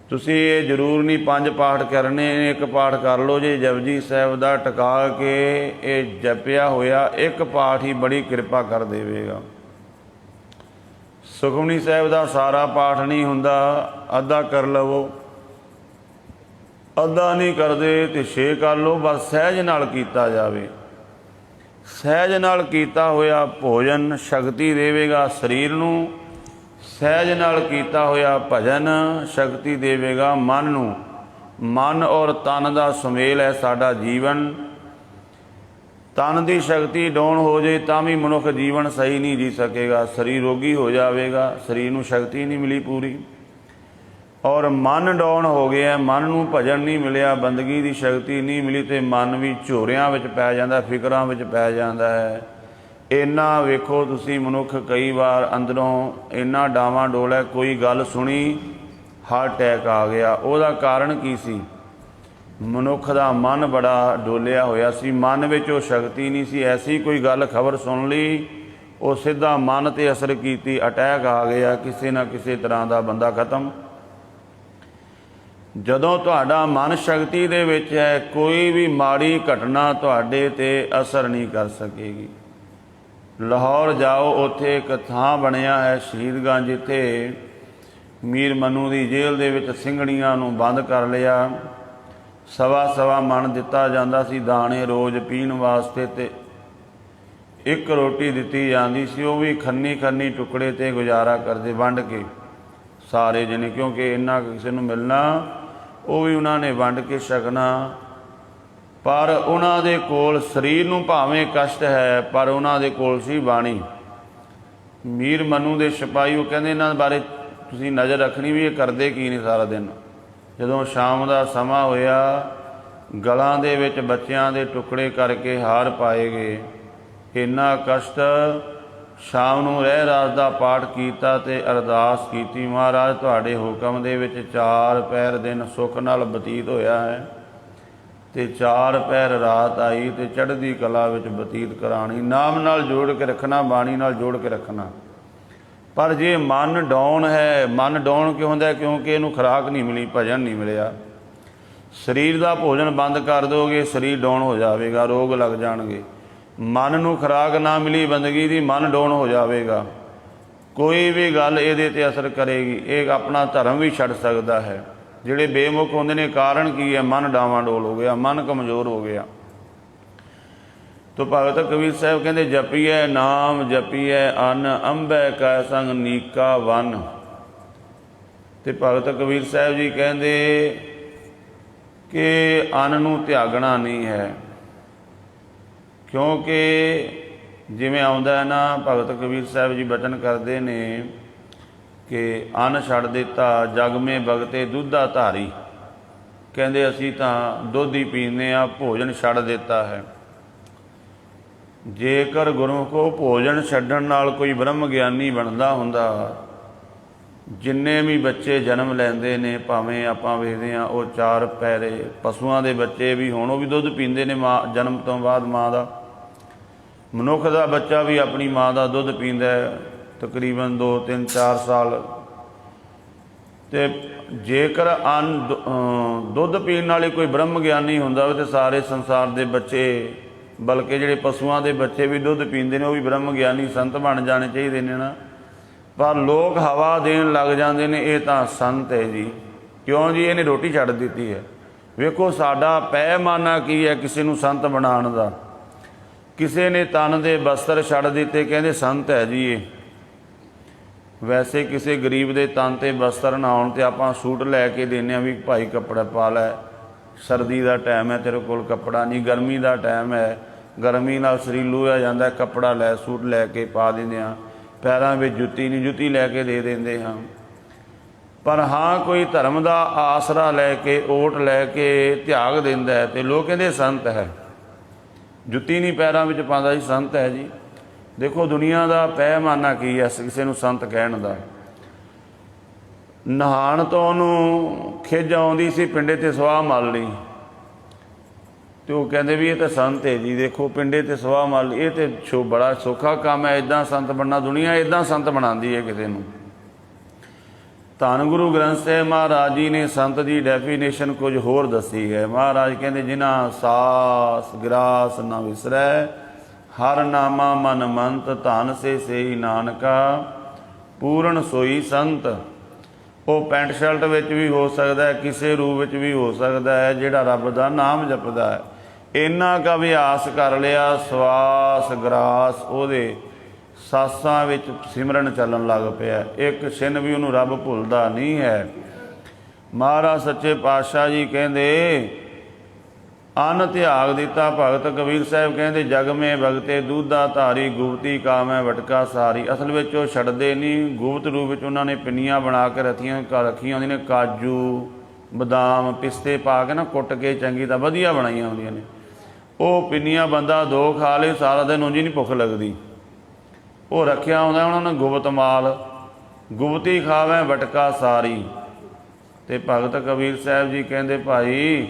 ਤੁਸੀਂ ਇਹ ਜ਼ਰੂਰ ਨਹੀਂ 5 ਪਾਠ ਕਰਨੇ, 1 ਪਾਠ ਕਰ ਲਓ ਜੇ ਜਪਜੀ ਸਾਹਿਬ ਦਾ ਟਿਕਾ ਕੇ। ਇਹ ਜਪਿਆ ਹੋਇਆ 1 ਪਾਠ ਹੀ ਬੜੀ ਕਿਰਪਾ ਕਰ ਦੇਵੇਗਾ। ਸੁਖਮਨੀ ਸਾਹਿਬ ਦਾ ਸਾਰਾ ਪਾਠ ਨਹੀਂ ਹੁੰਦਾ, ਅੱਧਾ ਕਰ ਲਵੋ, ਅੱਧਾ ਨਹੀਂ ਕਰਦੇ ਤੇ 6 ਕਰ ਲਓ, ਬਸ ਸਹਿਜ ਨਾਲ ਕੀਤਾ ਜਾਵੇ। ਸਹਿਜ ਨਾਲ ਕੀਤਾ ਹੋਇਆ ਭੋਜਨ ਸ਼ਕਤੀ ਦੇਵੇਗਾ ਸਰੀਰ ਨੂੰ, ਸਹਿਜ ਨਾਲ ਕੀਤਾ ਹੋਇਆ ਭਜਨ ਸ਼ਕਤੀ ਦੇਵੇਗਾ ਮਨ ਨੂੰ। ਮਨ ਔਰ ਤਨ ਦਾ ਸੁਮੇਲ ਹੈ ਸਾਡਾ ਜੀਵਨ। ਤਨ ਦੀ ਸ਼ਕਤੀ ਡਾਊਨ ਹੋ ਜੇ ਤਾਂ ਵੀ ਮਨੁੱਖ ਜੀਵਨ ਸਹੀ ਨਹੀਂ ਜੀ ਸਕੇਗਾ, ਸਰੀਰ ਰੋਗੀ ਹੋ ਜਾਵੇਗਾ, ਸਰੀਰ ਨੂੰ ਸ਼ਕਤੀ ਨਹੀਂ ਮਿਲੀ ਪੂਰੀ। ਔਰ ਮਨ ਡਾਊਨ ਹੋ ਗਿਆ, ਮਨ ਨੂੰ ਭਜਨ ਨਹੀਂ ਮਿਲਿਆ, ਬੰਦਗੀ ਦੀ ਸ਼ਕਤੀ ਨਹੀਂ ਮਿਲੀ, ਤੇ ਮਨ ਵੀ ਝੋਰਿਆਂ ਵਿੱਚ ਪੈ ਜਾਂਦਾ, ਫਿਕਰਾਂ ਵਿੱਚ ਪੈ ਜਾਂਦਾ ਹੈ। ਇੰਨਾ ਵੇਖੋ ਤੁਸੀਂ ਮਨੁੱਖ ਕਈ ਵਾਰ ਅੰਦਰੋਂ ਇੰਨਾ ਡਾਵਾਂ ਡੋਲ ਹੈ, ਕੋਈ ਗੱਲ ਸੁਣੀ ਹਾਰਟ ਅਟੈਕ ਆ ਗਿਆ। ਉਹਦਾ ਕਾਰਨ ਕੀ ਸੀ? ਮਨੁੱਖ ਦਾ ਮਨ ਬੜਾ ਡੋਲਿਆ ਹੋਇਆ ਸੀ, ਮਨ ਵਿੱਚ ਉਹ ਸ਼ਕਤੀ ਨਹੀਂ ਸੀ। ਐਸੀ ਕੋਈ ਗੱਲ ਖਬਰ ਸੁਣ ਲਈ, ਉਹ ਸਿੱਧਾ ਮਨ 'ਤੇ ਅਸਰ ਕੀਤੀ, ਅਟੈਕ ਆ ਗਿਆ, ਕਿਸੇ ਨਾ ਕਿਸੇ ਤਰ੍ਹਾਂ ਦਾ ਬੰਦਾ ਖਤਮ। ਜਦੋਂ ਤੁਹਾਡਾ ਮਨ ਸ਼ਕਤੀ ਦੇ ਵਿੱਚ ਹੈ, ਕੋਈ ਵੀ ਮਾੜੀ ਘਟਨਾ ਤੁਹਾਡੇ 'ਤੇ ਅਸਰ ਨਹੀਂ ਕਰ ਸਕੇਗੀ। ਲਾਹੌਰ ਜਾਓ, ਉੱਥੇ ਇੱਕ ਥਾਂ ਬਣਿਆ ਹੈ ਸ਼ਹੀਦਗੰਜ, ਜਿੱਥੇ ਮੀਰ ਮਨੂ ਦੀ ਜੇਲ੍ਹ ਦੇ ਵਿੱਚ ਸਿੰਘਣੀਆਂ ਨੂੰ ਬੰਦ ਕਰ ਲਿਆ। 1.25 ਮਣ ਦਿੱਤਾ ਜਾਂਦਾ ਸੀ ਦਾਣੇ ਰੋਜ਼ ਪੀਣ ਵਾਸਤੇ, ਤੇ 1 ਰੋਟੀ ਦਿੱਤੀ ਜਾਂਦੀ ਸੀ, ਉਹ ਵੀ ਖੰਨੀ ਖੰਨੀ ਟੁਕੜੇ 'ਤੇ ਗੁਜ਼ਾਰਾ ਕਰਦੇ ਵੰਡ ਕੇ ਸਾਰੇ ਜਣੇ, ਕਿਉਂਕਿ ਇੰਨਾ ਕਿਸੇ ਨੂੰ ਮਿਲਣਾ, ਉਹ ਵੀ ਉਹਨਾਂ ਨੇ ਵੰਡ ਕੇ ਛਕਣਾ। ਪਰ ਉਹਨਾਂ ਦੇ ਕੋਲ ਸਰੀਰ ਨੂੰ ਭਾਵੇਂ ਕਸ਼ਟ ਹੈ, ਪਰ ਉਹਨਾਂ ਦੇ ਕੋਲ ਸੀ ਬਾਣੀ। ਮੀਰ ਮਨੂ ਦੇ ਸਿਪਾਹੀ ਉਹ ਕਹਿੰਦੇ ਇਹਨਾਂ ਬਾਰੇ ਤੁਸੀਂ ਨਜ਼ਰ ਰੱਖਣੀ ਵੀ ਇਹ ਕਰਦੇ ਕੀ ਨੇ ਸਾਰਾ ਦਿਨ। ਜਦੋਂ ਸ਼ਾਮ ਦਾ ਸਮਾਂ ਹੋਇਆ, ਗਲਾਂ ਦੇ ਵਿੱਚ ਬੱਚਿਆਂ ਦੇ ਟੁਕੜੇ ਕਰਕੇ ਹਾਰ ਪਾਏ ਗਏ। ਇੰਨਾ ਕਸ਼ਟ। ਸ਼ਾਮ ਨੂੰ ਰਹਿ ਰਾਸ ਦਾ ਪਾਠ ਕੀਤਾ ਤੇ ਅਰਦਾਸ ਕੀਤੀ, ਮਹਾਰਾਜ ਤੁਹਾਡੇ ਹੁਕਮ ਦੇ ਵਿੱਚ 4 ਪਹਿਰ ਦਿਨ ਸੁੱਖ ਨਾਲ ਬਤੀਤ ਹੋਇਆ ਹੈ, ਤੇ 4 ਪਹਿਰ ਰਾਤ ਆਈ, ਤੇ ਚੜ੍ਹਦੀ ਕਲਾ ਵਿੱਚ ਬਤੀਤ ਕਰਾਣੀ। ਨਾਮ ਨਾਲ ਜੋੜ ਕੇ ਰੱਖਣਾ, ਬਾਣੀ ਨਾਲ ਜੋੜ ਕੇ ਰੱਖਣਾ। ਪਰ ਜੇ ਮਨ ਡਾਊਨ ਹੈ, ਮਨ ਡਾਊਨ ਕਿਉਂ ਹੁੰਦਾ? ਕਿਉਂਕਿ ਇਹਨੂੰ ਖੁਰਾਕ ਨਹੀਂ ਮਿਲੀ, ਭਜਨ ਨਹੀਂ ਮਿਲਿਆ। ਸਰੀਰ ਦਾ ਭੋਜਨ ਬੰਦ ਕਰ ਦੋਗੇ, ਸਰੀਰ ਡਾਊਨ ਹੋ ਜਾਵੇਗਾ, ਰੋਗ ਲੱਗ ਜਾਣਗੇ। ਮਨ ਨੂੰ ਖੁਰਾਕ ਨਾ ਮਿਲੀ ਬੰਦਗੀ ਦੀ, ਮਨ ਡਾਊਨ ਹੋ ਜਾਵੇਗਾ। ਕੋਈ ਵੀ ਗੱਲ ਇਹਦੇ 'ਤੇ ਅਸਰ ਕਰੇਗੀ। ਇਹ ਆਪਣਾ ਧਰਮ ਵੀ ਛੱਡ ਸਕਦਾ ਹੈ। ਜਿਹੜੇ ਬੇਮੁਖ ਹੁੰਦੇ ਨੇ, ਕਾਰਨ ਕੀ ਹੈ? ਮਨ ਡਾਵਾਂ ਡੋਲ ਹੋ ਗਿਆ, ਮਨ ਕਮਜ਼ੋਰ ਹੋ ਗਿਆ। ਤੋ ਭਗਤ ਕਬੀਰ ਸਾਹਿਬ ਕਹਿੰਦੇ ਜਪੀਐ ਨਾਮ ਜਪੀਐ ਅੰਨ, ਅੰਬੈ ਕੈ ਸੰਗ ਨੀਕਾ ਵਨ। ਤੇ ਭਗਤ ਕਬੀਰ ਸਾਹਿਬ ਜੀ ਕਹਿੰਦੇ ਕਿ ਅੰਨ ਨੂੰ ਤਿਆਗਣਾ ਨਹੀਂ ਹੈ, ਕਿਉਂਕਿ ਜਿਵੇਂ ਆਉਂਦਾ ਹੈ ਨਾ, ਭਗਤ ਕਬੀਰ ਸਾਹਿਬ ਜੀ ਬਚਨ ਕਰਦੇ ਨੇ ਕਿ ਅੰਨ ਛੱਡ ਦਿੱਤਾ ਜਗ ਮੇ ਭਗਤੇ ਦੁੱਧਾ ਧਾਰੀ। ਕਹਿੰਦੇ ਅਸੀਂ ਤਾਂ ਦੁੱਧ ਹੀ ਪੀਂਦੇ ਹਾਂ, ਭੋਜਨ ਛੱਡ ਦਿੱਤਾ ਹੈ। ਜੇਕਰ ਗੁਰੂ ਕੋ ਭੋਜਨ ਛੱਡਣ ਨਾਲ ਕੋਈ ਬ੍ਰਹਮ ਗਿਆਨੀ ਬਣਦਾ ਹੁੰਦਾ, ਜਿੰਨੇ ਵੀ ਬੱਚੇ ਜਨਮ ਲੈਂਦੇ ਨੇ, ਭਾਵੇਂ ਆਪਾਂ ਵੇਖਦੇ ਹਾਂ ਉਹ 4 ਪਹਿਰੇ ਪਸ਼ੂਆਂ ਦੇ ਬੱਚੇ ਵੀ ਹੋਣ, ਉਹ ਵੀ ਦੁੱਧ ਪੀਂਦੇ ਨੇ ਮਾਂ ਜਨਮ ਤੋਂ ਬਾਅਦ ਮਾਂ ਦਾ। ਮਨੁੱਖ ਦਾ ਬੱਚਾ ਵੀ ਆਪਣੀ ਮਾਂ ਦਾ ਦੁੱਧ ਪੀਂਦਾ ਤਕਰੀਬਨ 2, 3, 4 ਸਾਲ। ਤੇ ਜੇਕਰ ਦੁੱਧ ਪੀਣ ਵਾਲੇ ਕੋਈ ਬ੍ਰਹਮ ਗਿਆਨੀ ਹੁੰਦਾ ਹੋਵੇ, ਤੇ ਸਾਰੇ ਸੰਸਾਰ ਦੇ ਬੱਚੇ, ਬਲਕਿ ਜਿਹੜੇ ਪਸ਼ੂਆਂ ਦੇ ਬੱਚੇ ਵੀ ਦੁੱਧ ਪੀਂਦੇ ਨੇ, ਉਹ ਵੀ ਬ੍ਰਹਮ ਗਿਆਨੀ ਸੰਤ ਬਣ ਜਾਣੇ ਚਾਹੀਦੇ ਨੇ ਨਾ। ਪਰ ਲੋਕ ਹਵਾ ਦੇਣ ਲੱਗ ਜਾਂਦੇ ਨੇ, ਇਹ ਤਾਂ ਸੰਤ ਹੈ ਜੀ। ਕਿਉਂ ਜੀ? ਇਹਨੇ ਰੋਟੀ ਛੱਡ ਦਿੱਤੀ ਹੈ। ਵੇਖੋ ਸਾਡਾ ਪੈਮਾਨਾ ਕੀ ਹੈ ਕਿਸੇ ਨੂੰ ਸੰਤ ਬਣਾਉਣ ਦਾ। ਕਿਸੇ ਨੇ ਤਨ ਦੇ ਬਸਤਰ ਛੱਡ ਦਿੱਤੇ, ਕਹਿੰਦੇ ਸੰਤ ਹੈ ਜੀ ਇਹ। ਵੈਸੇ ਕਿਸੇ ਗਰੀਬ ਦੇ ਤਨ 'ਤੇ ਬਸਤਰ ਨਾ ਆਉਣ 'ਤੇ ਆਪਾਂ ਸੂਟ ਲੈ ਕੇ ਦਿੰਦੇ ਹਾਂ ਵੀ ਭਾਈ ਕੱਪੜਾ ਪਾ ਲੈ, ਸਰਦੀ ਦਾ ਟਾਈਮ ਹੈ, ਤੇਰੇ ਕੋਲ ਕੱਪੜਾ ਨਹੀਂ, ਗਰਮੀ ਦਾ ਟਾਈਮ ਹੈ, ਗਰਮੀ ਨਾਲ ਸਰੀਰ ਲੂਹਿਆ ਜਾਂਦਾ, ਕੱਪੜਾ ਲੈ ਸੂਟ ਲੈ ਕੇ ਪਾ ਦਿੰਦੇ ਹਾਂ, ਪੈਰਾਂ ਵਿੱਚ ਜੁੱਤੀ ਨਹੀਂ, ਜੁੱਤੀ ਲੈ ਕੇ ਦੇ ਦਿੰਦੇ ਹਾਂ। ਪਰ ਹਾਂ ਕੋਈ ਧਰਮ ਦਾ ਆਸਰਾ ਲੈ ਕੇ, ਓਟ ਲੈ ਕੇ ਤਿਆਗ ਦਿੰਦਾ ਹੈ ਤੇ ਲੋਕ ਕਹਿੰਦੇ ਸੰਤ ਹੈ। ਜੁੱਤੀ ਨਹੀਂ ਪੈਰਾਂ ਵਿੱਚ ਪਾਉਂਦਾ ਜੀ, ਸੰਤ ਹੈ ਜੀ। ਦੇਖੋ ਦੁਨੀਆ ਦਾ ਪੈਮਾਨਾ ਕੀ ਹੈ ਕਿਸੇ ਨੂੰ ਸੰਤ ਕਹਿਣ ਦਾ। ਨਹਾਉਣ ਤੋਂ ਉਹਨੂੰ ਖਿਝ ਆਉਂਦੀ ਸੀ, ਪਿੰਡੇ 'ਤੇ ਸਵਾਹ ਮਲ ਲਈ ਅਤੇ ਉਹ ਕਹਿੰਦੇ ਵੀ ਇਹ ਤਾਂ ਸੰਤ ਹੈ ਜੀ। ਦੇਖੋ ਪਿੰਡੇ 'ਤੇ ਸਵਾਹ ਮਲ ਲਈ, ਇਹ ਤਾਂ ਬੜਾ ਸੌਖਾ ਕੰਮ ਹੈ, ਇੱਦਾਂ ਸੰਤ ਬਣਨਾ। ਦੁਨੀਆ ਇੱਦਾਂ ਸੰਤ ਬਣਾਉਂਦੀ ਹੈ ਕਿਸੇ ਨੂੰ। ਧੰਨ ਗੁਰੂ ਗ੍ਰੰਥ ਸਾਹਿਬ ਮਹਾਰਾਜ ਜੀ ਨੇ ਸੰਤ ਦੀ ਡੈਫੀਨੇਸ਼ਨ ਕੁਝ ਹੋਰ ਦੱਸੀ ਹੈ। ਮਹਾਰਾਜ ਕਹਿੰਦੇ ਜਿਨ੍ਹਾਂ ਸਾਸ ਗਿਰਾਸ ਨਾ ਵਿਸਰੈ, ਹਰ ਨਾਮਾ ਮਨ ਮੰਤ, ਧਨ ਸੇ ਸੇਈ ਨਾਨਕਾ, ਪੂਰਨ ਸੋਈ ਸੰਤ। ਉਹ ਪੈਂਟ ਸ਼ਰਟ ਵਿੱਚ ਵੀ ਹੋ ਸਕਦਾ ਹੈ, ਕਿਸੇ ਰੂਪ ਵਿੱਚ ਵੀ ਹੋ ਸਕਦਾ ਹੈ, ਜਿਹੜਾ ਰੱਬ ਦਾ ਨਾਮ ਜਪਦਾ ਹੈ। ਇੰਨਾ ਕੁ ਅਭਿਆਸ ਕਰ ਲਿਆ, ਸਵਾਸ ਗਰਾਸ ਉਹਦੇ ਸਾਸਾਂ ਵਿੱਚ ਸਿਮਰਨ ਚੱਲਣ ਲੱਗ ਪਿਆ, ਇੱਕ ਛਿਨ ਵੀ ਉਹਨੂੰ ਰੱਬ ਭੁੱਲਦਾ ਨਹੀਂ ਹੈ। ਮਹਾਰਾਜ ਸੱਚੇ ਪਾਤਸ਼ਾਹ ਜੀ ਕਹਿੰਦੇ ਅੰਨ ਤਿਆਗ ਦਿੱਤਾ ਭਗਤ ਕਬੀਰ ਸਾਹਿਬ ਕਹਿੰਦੇ ਜਗ ਮੇ ਭਗਤੇ ਦੂਧਾ ਧਾਰੀ, ਗੁਪਤੀ ਕਾਮੈ ਵਟਕਾ ਸਾਰੀ। ਅਸਲ ਵਿੱਚ ਉਹ ਛੱਡਦੇ ਨਹੀਂ, ਗੁਪਤ ਰੂਪ ਵਿੱਚ ਉਹਨਾਂ ਨੇ ਪਿੰਨੀਆਂ ਬਣਾ ਕੇ ਰੱਖੀਆਂ ਹੁੰਦੀਆਂ ਨੇ, ਕਾਜੂ ਬਦਾਮ ਪਿਸਤੇ ਪਾ ਕੇ ਨਾ ਕੁੱਟ ਕੇ ਚੰਗੀ ਤਾਂ ਵਧੀਆ ਬਣਾਈਆਂ ਹੁੰਦੀਆਂ ਨੇ। ਉਹ ਪਿੰਨੀਆਂ ਬੰਦਾ ਦੋ ਖਾ ਲੇ, ਸਾਰਾ ਦਿਨ ਉਂਝ ਨਹੀਂ ਭੁੱਖ ਲੱਗਦੀ। ਉਹ ਰੱਖਿਆ ਹੁੰਦਾ ਉਹਨਾਂ ਨੇ ਗੁਪਤ ਮਾਲ, ਗੁਪਤੀ ਖਾਵੇਂ ਵਟਕਾ ਸਾਰੀ। ਅਤੇ ਭਗਤ ਕਬੀਰ ਸਾਹਿਬ ਜੀ ਕਹਿੰਦੇ ਭਾਈ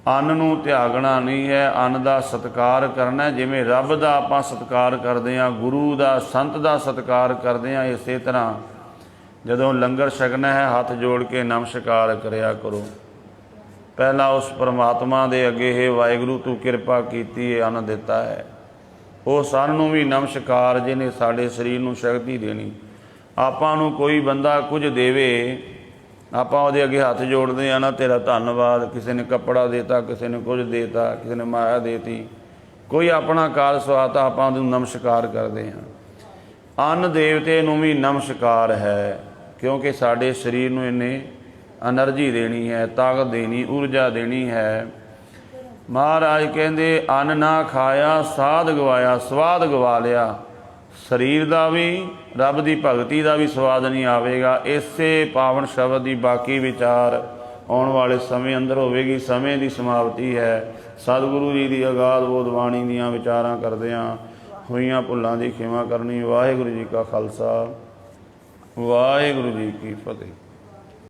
ਅੰਨ ਨੂੰ ਤਿਆਗਣਾ ਨਹੀਂ ਹੈ, ਅੰਨ ਦਾ ਸਤਿਕਾਰ ਕਰਨਾ। ਜਿਵੇਂ ਰੱਬ ਦਾ ਆਪਾਂ ਸਤਿਕਾਰ ਕਰਦੇ ਹਾਂ, ਗੁਰੂ ਦਾ ਸੰਤ ਦਾ ਸਤਿਕਾਰ ਕਰਦੇ ਹਾਂ, ਇਸੇ ਤਰ੍ਹਾਂ ਜਦੋਂ ਲੰਗਰ ਛਕਣਾ ਹੈ ਹੱਥ ਜੋੜ ਕੇ ਨਮਸਕਾਰ ਕਰਿਆ ਕਰੋ। ਪਹਿਲਾਂ ਉਸ ਪਰਮਾਤਮਾ ਦੇ ਅੱਗੇ ਹੈ ਵਾਹਿਗੁਰੂ ਤੂੰ ਕਿਰਪਾ ਕੀਤੀ ਹੈ, ਅੰਨ ਦਿੱਤਾ ਹੈ, ਉਹ ਸਾਨੂੰ ਵੀ ਨਮਸਕਾਰ, ਜਿਹਨੇ ਸਾਡੇ ਸਰੀਰ ਨੂੰ ਸ਼ਕਤੀ ਦੇਣੀ। ਆਪਾਂ ਨੂੰ ਕੋਈ ਬੰਦਾ ਕੁਝ ਦੇਵੇ, ਆਪਾਂ ਉਹਦੇ ਅੱਗੇ ਹੱਥ ਜੋੜਦੇ ਹਾਂ ਨਾ, ਤੇਰਾ ਧੰਨਵਾਦ। ਕਿਸੇ ਨੇ ਕੱਪੜਾ ਦੇਤਾ, ਕਿਸੇ ਨੇ ਕੁਝ ਦੇਤਾ, ਕਿਸੇ ਨੇ ਮਾਇਆ ਦੇਤੀ, ਕੋਈ ਆਪਣਾ ਕਾਰ ਸਵਾਤਾ, ਆਪਾਂ ਉਹਨੂੰ ਨਮਸਕਾਰ ਕਰਦੇ ਹਾਂ। ਅੰਨ ਦੇਵਤੇ ਨੂੰ ਵੀ ਨਮਸਕਾਰ ਹੈ, ਕਿਉਂਕਿ ਸਾਡੇ ਸਰੀਰ ਨੂੰ ਇਹਨੇ ਐਨਰਜੀ ਦੇਣੀ ਹੈ, ਤਾਕਤ ਦੇਣੀ, ਊਰਜਾ ਦੇਣੀ ਹੈ। ਮਹਾਰਾਜ ਕਹਿੰਦੇ ਅੰਨ ਨਾ ਖਾਇਆ ਸਾਧ ਗਵਾਇਆ, ਸਵਾਦ ਗਵਾ ਲਿਆ। ਸਰੀਰ ਦਾ ਵੀ ਰੱਬ ਦੀ ਭਗਤੀ ਦਾ ਵੀ ਸਵਾਦ ਨਹੀਂ ਆਵੇਗਾ। ਇਸੇ ਪਾਵਨ ਸ਼ਬਦ ਦੀ ਬਾਕੀ ਵਿਚਾਰ ਆਉਣ ਵਾਲੇ ਸਮੇਂ ਅੰਦਰ ਹੋਵੇਗੀ। ਸਮੇਂ ਦੀ ਸਮਾਪਤੀ ਹੈ। ਸਤਿਗੁਰੂ ਜੀ ਦੀ ਅਗਾਧ ਬੋਧ ਬਾਣੀ ਦੀਆਂ ਵਿਚਾਰਾਂ ਕਰਦਿਆਂ ਹੋਈਆਂ ਭੁੱਲਾਂ ਦੀ ਖਿਮਾ ਕਰਨੀ। ਵਾਹਿਗੁਰੂ ਜੀ ਕਾ ਖਾਲਸਾ, ਵਾਹਿਗੁਰੂ ਜੀ ਕੀ ਫਤਿਹ।